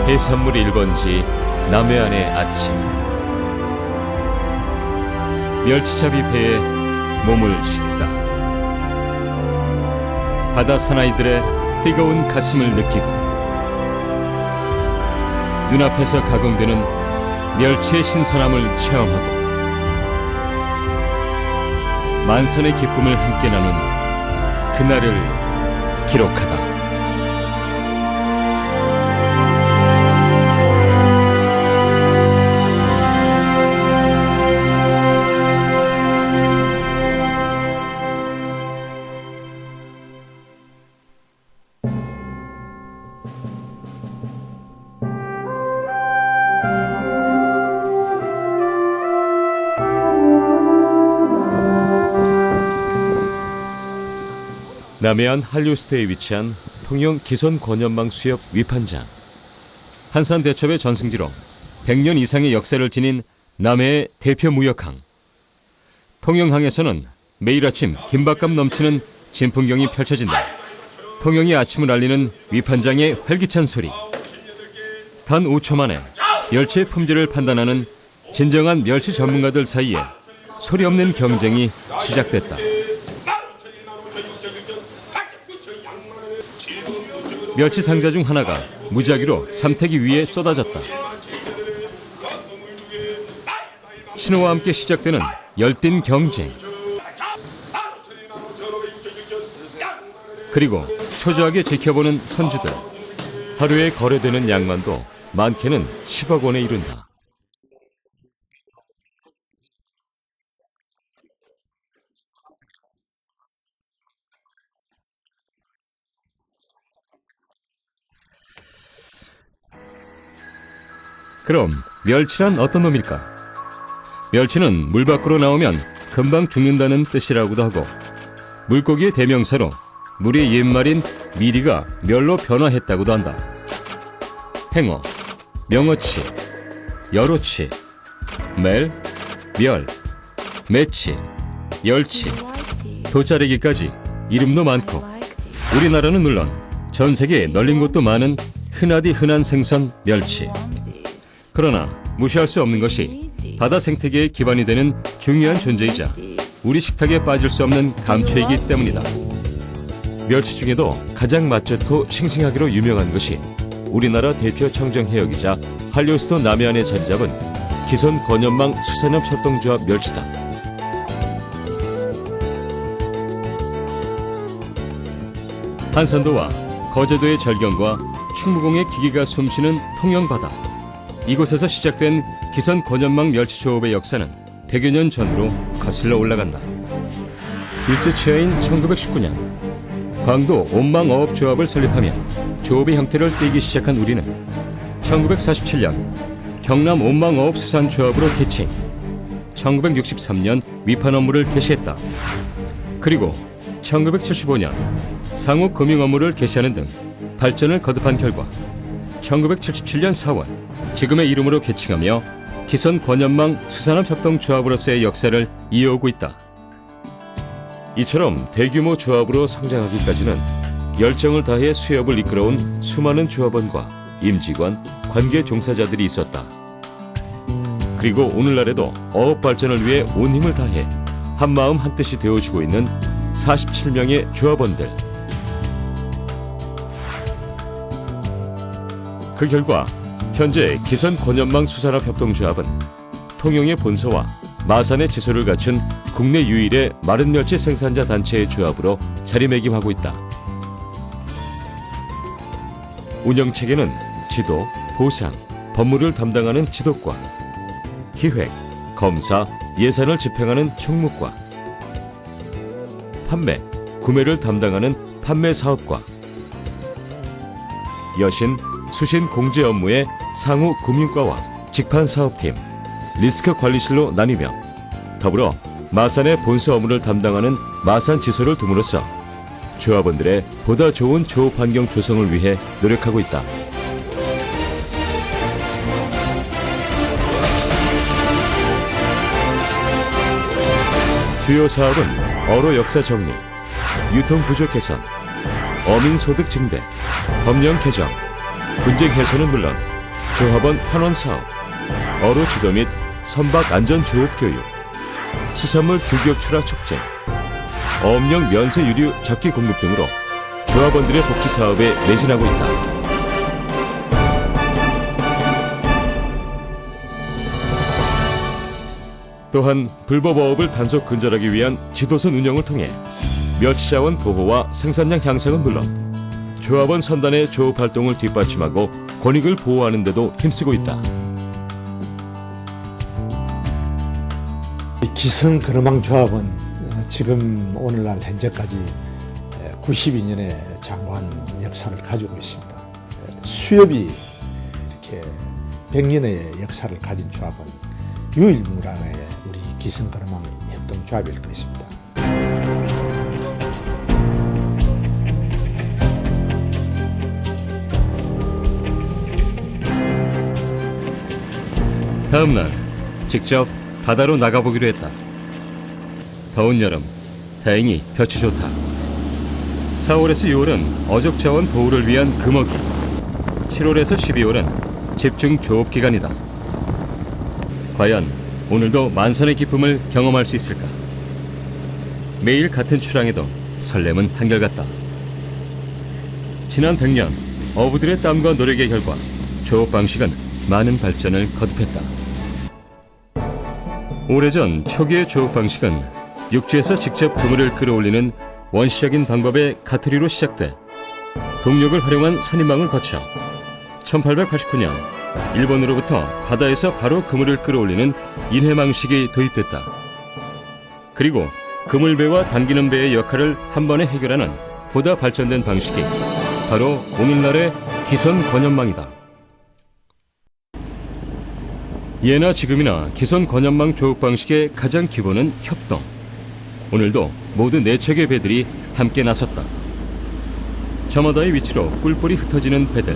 해산물 1번지 남해안의 아침. 멸치잡이 배에 몸을 싣다. 바다 사나이들의 뜨거운 가슴을 느끼고 눈앞에서 가공되는 멸치의 신선함을 체험하고 만선의 기쁨을 함께 나눈 그날을 기록하다. 남해안 한류스테에 위치한 통영 기손 권연망 수협 위판장. 한산 대첩의 전승지로 100년 이상의 역사를 지닌 남해의 대표 무역항. 통영항에서는 매일 아침 긴박감 넘치는 진풍경이 펼쳐진다. 통영의 아침을 알리는 위판장의 활기찬 소리. 단 5초 만에 멸치의 품질을 판단하는 진정한 멸치 전문가들 사이에 소리 없는 경쟁이 시작됐다. 멸치 상자 중 하나가 무작위로 삼태기 위에 쏟아졌다. 신호와 함께 시작되는 열띤 경쟁. 그리고 초조하게 지켜보는 선주들. 하루에 거래되는 양만도 많게는 10억 원에 이른다. 그럼 멸치란 어떤 놈일까? 멸치는 물 밖으로 나오면 금방 죽는다는 뜻이라고도 하고 물고기의 대명사로 물의 옛말인 미리가 멸로 변화했다고도 한다. 팽어, 명어치, 여로치, 멜, 멸, 매치, 열치, 돗자르기까지 이름도 많고 우리나라는 물론 전 세계에 널린 곳도 많은 흔하디 흔한 생선 멸치. 그러나 무시할 수 없는 것이 바다 생태계의 기반이 되는 중요한 존재이자 우리 식탁에 빠질 수 없는 감초이기 때문이다. 멸치 중에도 가장 맛 좋고 싱싱하기로 유명한 것이 우리나라 대표 청정해역이자 한류수도 남해안에 자리 잡은 기손 권연망 수산업 협동조합 멸치다. 한산도와 거제도의 절경과 충무공의 기계가 숨쉬는 통영바다. 이곳에서 시작된 기손 권연망 멸치조업의 역사는 100여 년 전으로 거슬러 올라간다. 일제치하인 1919년 광도 온망어업조합을 설립하며 조업의 형태를 띠기 시작한 우리는 1947년 경남 온망어업수산조합으로 개칭, 1963년 위판 업무를 개시했다. 그리고 1975년 상호금융 업무를 개시하는 등 발전을 거듭한 결과 1977년 4월 지금의 이름으로 개칭하며 기손 권연망 수산업 협동조합으로서의 역사를 이어오고 있다. 이처럼 대규모 조합으로 성장하기까지는 열정을 다해 수협을 이끌어온 수많은 조합원과 임직원, 관계 종사자들이 있었다. 그리고 오늘날에도 어업 발전을 위해 온 힘을 다해 한마음 한뜻이 되어주고 있는 47명의 조합원들. 그 결과 현재 기손 권연망 수산업 협동조합은 통영의 본사와 마산의 지소를 갖춘 국내 유일의 마른 멸치 생산자 단체의 조합으로 자리매김하고 있다. 운영체계는 지도, 보상, 법무를 담당하는 지도과, 기획, 검사, 예산을 집행하는 총무과, 판매, 구매를 담당하는 판매사업과, 여신, 수신 공제 업무의 상호 금융과와 직판사업팀, 리스크관리실로 나뉘며 더불어 마산의 본사 업무를 담당하는 마산지소를 둠으로써 조합원들의 보다 좋은 조업 환경 조성을 위해 노력하고 있다. 주요 사업은 어로 역사 정리, 유통구조 개선, 어민소득 증대, 법령 개정, 분쟁 해소는 물론 조합원 환원 사업, 어로 지도 및 선박 안전 조업 교육, 수산물 규격 출하 촉진, 어업용 면세 유류 적기 공급 등으로 조합원들의 복지 사업에 매진하고 있다. 또한 불법 어업을 단속 근절하기 위한 지도선 운영을 통해 멸치자원 보호와 생산량 향상은 물론 조합원 선단의 조업 활동을 뒷받침하고 권익을 보호하는 데도 힘쓰고 있다. 기성 근어망 조합은 지금 오늘날 현재까지 92년의 장관 역사를 가지고 있습니다. 수협이 이렇게 100년의 역사를 가진 조합은 유일무량의 우리 기성 근어망 협동조합일 것입니다. 다음 날 직접 바다로 나가보기로 했다. 더운 여름, 다행히 볕이 좋다. 4월에서 6월은 어족 자원 보호를 위한 금어기, 7월에서 12월은 집중 조업 기간이다. 과연 오늘도 만선의 기쁨을 경험할 수 있을까? 매일 같은 출항에도 설렘은 한결같다. 지난 100년 어부들의 땀과 노력의 결과 조업 방식은 많은 발전을 거듭했다. 오래전 초기의 조업 방식은 육지에서 직접 그물을 끌어올리는 원시적인 방법의 가투리로 시작돼 동력을 활용한 선인망을 거쳐 1889년 일본으로부터 바다에서 바로 그물을 끌어올리는 인해망식이 도입됐다. 그리고 그물배와 당기는 배의 역할을 한 번에 해결하는 보다 발전된 방식이 바로 오늘날의 기선 권연망이다. 예나 지금이나 기선 권연망 조업 방식의 가장 기본은 협동. 오늘도 모두 4척의 배들이 함께 나섰다. 저마다의 위치로 뿔뿔이 흩어지는 배들.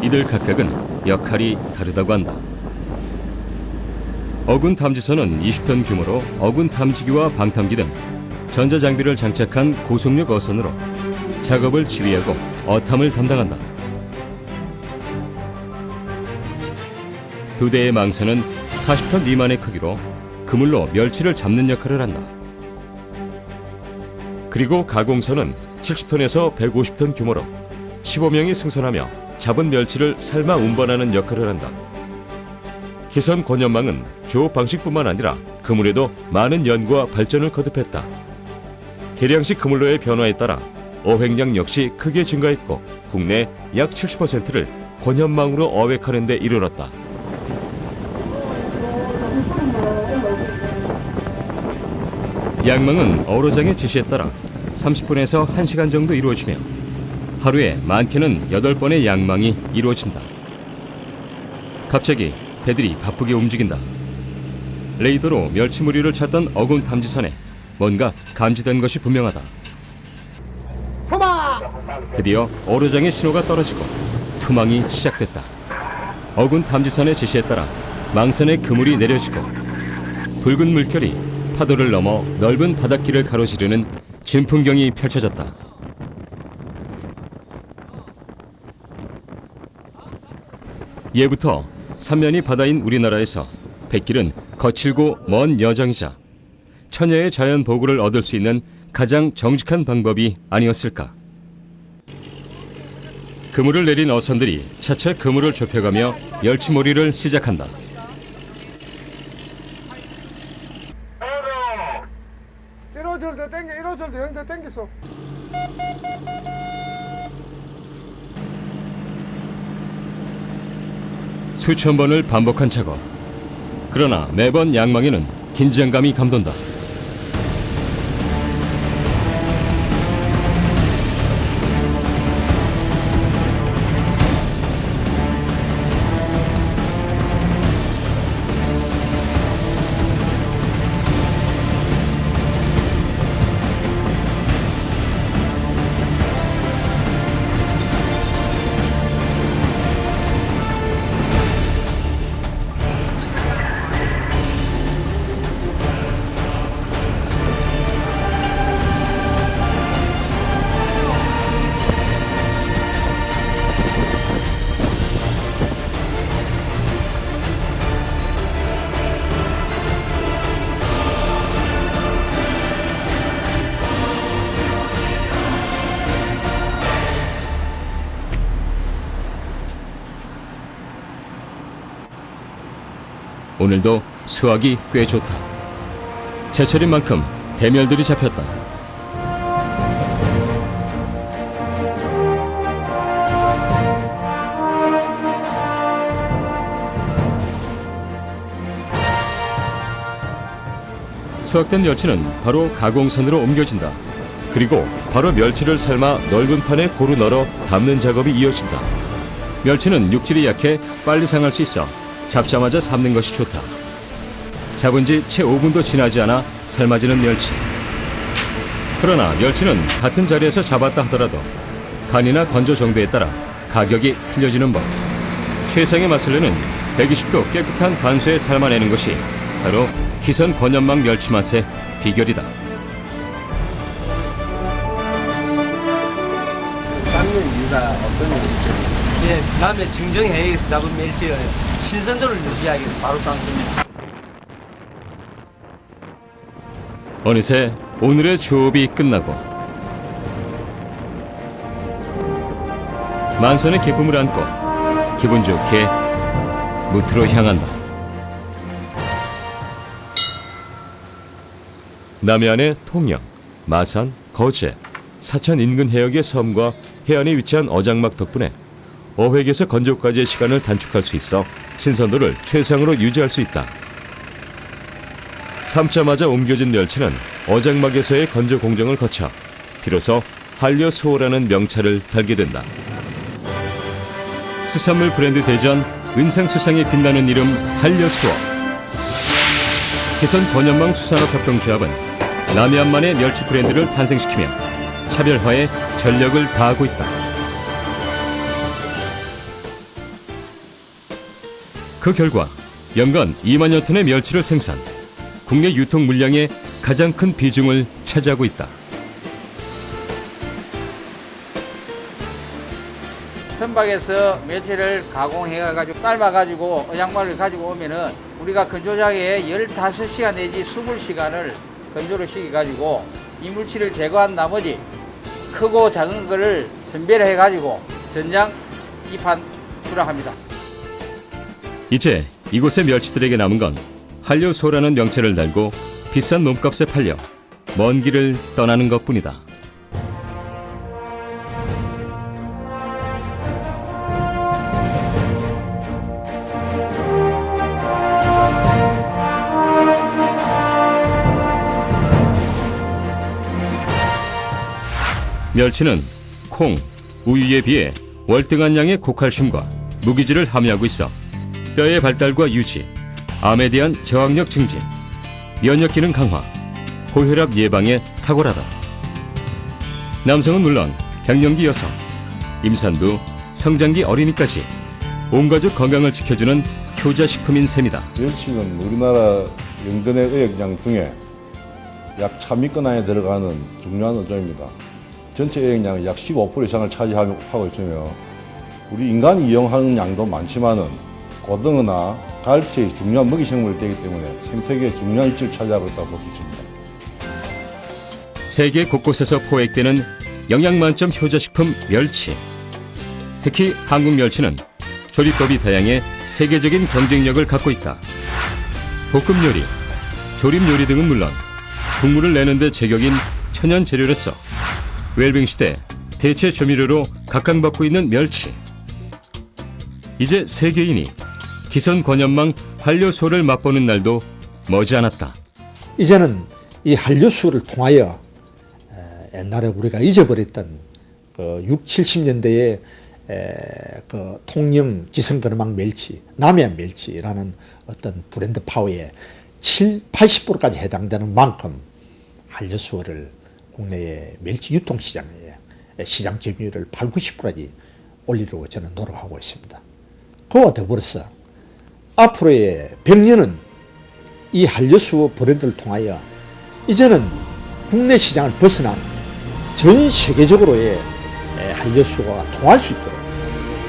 이들 각각은 역할이 다르다고 한다. 어군 탐지선은 20톤 규모로 어군 탐지기와 방탐기 등 전자장비를 장착한 고속력 어선으로 작업을 지휘하고 어탐을 담당한다. 2대의 망선은 40톤 미만의 크기로 그물로 멸치를 잡는 역할을 한다. 그리고 가공선은 70톤에서 150톤 규모로 15명이 승선하며 잡은 멸치를 삶아 운반하는 역할을 한다. 기선 권연망은 조업 방식뿐만 아니라 그물에도 많은 연구와 발전을 거듭했다. 계량식 그물로의 변화에 따라 어획량 역시 크게 증가했고 국내 약 70%를 권연망으로 어획하는 데 이르렀다. 양망은 어로장의 지시에 따라 30분에서 1시간 정도 이루어지며 하루에 많게는 8번의 양망이 이루어진다. 갑자기 배들이 바쁘게 움직인다. 레이더로 멸치무리를 찾던 어군 탐지선에 뭔가 감지된 것이 분명하다. 토막! 드디어 어로장의 신호가 떨어지고 투망이 시작됐다. 어군 탐지선의 지시에 따라 망선의 그물이 내려지고 붉은 물결이 파도를 넘어 넓은 바닷길을 가로지르는 진풍경이 펼쳐졌다. 예부터 삼면이 바다인 우리나라에서 뱃길은 거칠고 먼 여정이자 천혜의 자연 보고를 얻을 수 있는 가장 정직한 방법이 아니었을까. 그물을 내린 어선들이 차차 그물을 좁혀가며 멸치몰이를 시작한다. 일호절도 땡겨, 일호절도 영도 땡겼어. 수천 번을 반복한 작업. 그러나 매번 양망에는 긴장감이 감돈다. 오늘도 수확이 꽤 좋다. 제철인 만큼 대멸들이 잡혔다. 수확된 멸치는 바로 가공선으로 옮겨진다. 그리고 바로 멸치를 삶아 넓은 판에 고루 널어 담는 작업이 이어진다. 멸치는 육질이 약해 빨리 상할 수 있어 잡자마자 삶는 것이 좋다. 잡은 지 채 5분도 지나지 않아 삶아지는 멸치. 그러나 멸치는 같은 자리에서 잡았다 하더라도 간이나 건조 정도에 따라 가격이 틀려지는 법. 최상의 맛을 내는 120도 깨끗한 간수에 삶아내는 것이 바로 기선 권연망 멸치 맛의 비결이다. 삶는 이유가 어떤 일이죠? 예, 다음에 청정해에서 잡은 멸치를 신선도를 유지하기 위해서 바로 삶습니다. 어느새 오늘의 조업이 끝나고 만선의 기쁨을 안고 기분 좋게 무트로 향한다. 남해안의 통영, 마산, 거제, 사천 인근 해역의 섬과 해안에 위치한 어장막 덕분에 어획에서 건조까지의 시간을 단축할 수 있어 신선도를 최상으로 유지할 수 있다. 삶자마자 옮겨진 멸치는 어장막에서의 건조 공정을 거쳐 비로소 한려수호라는 명찰을 달게 된다. 수산물 브랜드 대전 은상수상에 빛나는 이름 한려수호. 기선 권연망 수산업협동조합은 남해안만의 멸치 브랜드를 탄생시키며 차별화에 전력을 다하고 있다. 그 결과 연간 2만여 톤의 멸치를 생산, 국내 유통 물량의 가장 큰 비중을 차지하고 있다. 선박에서 멸치를 가공해가지고 삶아가지고 어장마를 가지고 오면은 우리가 건조장에 15시간 내지 20시간을 건조를 시켜가지고 이물질을 제거한 나머지 크고 작은 거를 선별해가지고 전장 입한 출하합니다. 이제 이곳의 멸치들에게 남은 건 한려소라는 명체를 달고 비싼 몸값에 팔려 먼 길을 떠나는 것뿐이다. 멸치는 콩, 우유에 비해 월등한 양의 고칼슘과 무기질을 함유하고 있어 뼈의 발달과 유지, 암에 대한 저항력 증진, 면역 기능 강화, 고혈압 예방에 탁월하다. 남성은 물론 갱년기 여성, 임산부, 성장기 어린이까지 온 가족 건강을 지켜주는 효자식품인 셈이다. 멸치는 우리나라 영변의 의역량 중에 약 1000위권 안에 들어가는 중요한 어종입니다. 전체 의역량의 약 15% 이상을 차지하고 있으며 우리 인간이 이용하는 양도 많지만은 고등어나 갈치의 중요한 먹이 생물이 되기 때문에 생태계에 중요한 위치를 차지하고 있다고 볼 수 있습니다. 세계 곳곳에서 포획되는 영양 만점 효자식품 멸치. 특히 한국 멸치는 조리법이 다양해 세계적인 경쟁력을 갖고 있다. 볶음 요리, 조림 요리 등은 물론 국물을 내는 데 제격인 천연 재료로서 웰빙 시대 대체 조미료로 각광받고 있는 멸치. 이제 세계인이 기선 권연망 한려소를 맛보는 날도 머지않았다. 이제는 이 한려수를 통하여 옛날에 우리가 잊어버렸던 그 60, 70년대의 그 통영 기선권연망 멸치, 남해안 멸치라는 어떤 브랜드 파워에 80%까지 해당되는 만큼 한려수를 국내의 멸치 유통시장에 시장 점유율을 8, 90%까지 올리려고 저는 노력하고 있습니다. 그와 더불어서 앞으로의 100년은 이 한려수 브랜드를 통하여 이제는 국내 시장을 벗어난 전 세계적으로의 한려수가 통할 수 있도록,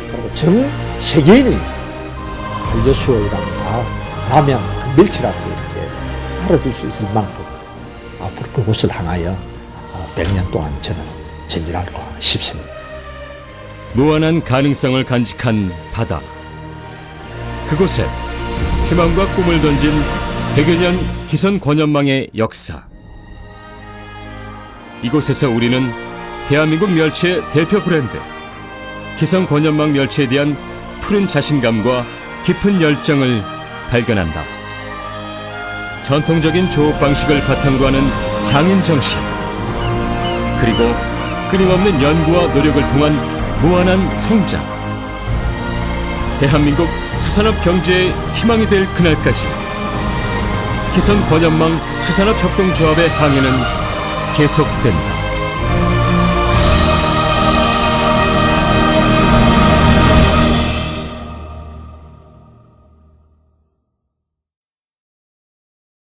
그리고 전 세계인이 한려수라는 남해안 멸치라고 이렇게 알아둘 수 있을 만큼 앞으로 그곳을 향하여 100년 동안 저는 전진할까 싶습니다. 무한한 가능성을 간직한 바다. 그곳에 희망과 꿈을 던진 100여 년 기선 권연망의 역사. 이곳에서 우리는 대한민국 멸치의 대표 브랜드 기선 권연망 멸치에 대한 푸른 자신감과 깊은 열정을 발견한다. 전통적인 조업 방식을 바탕으로 하는 장인 정신, 그리고 끊임없는 연구와 노력을 통한 무한한 성장. 대한민국 수산업 경제의 희망이 될 그날까지 기선 권연망 수산업 협동조합의 항해는 계속된다.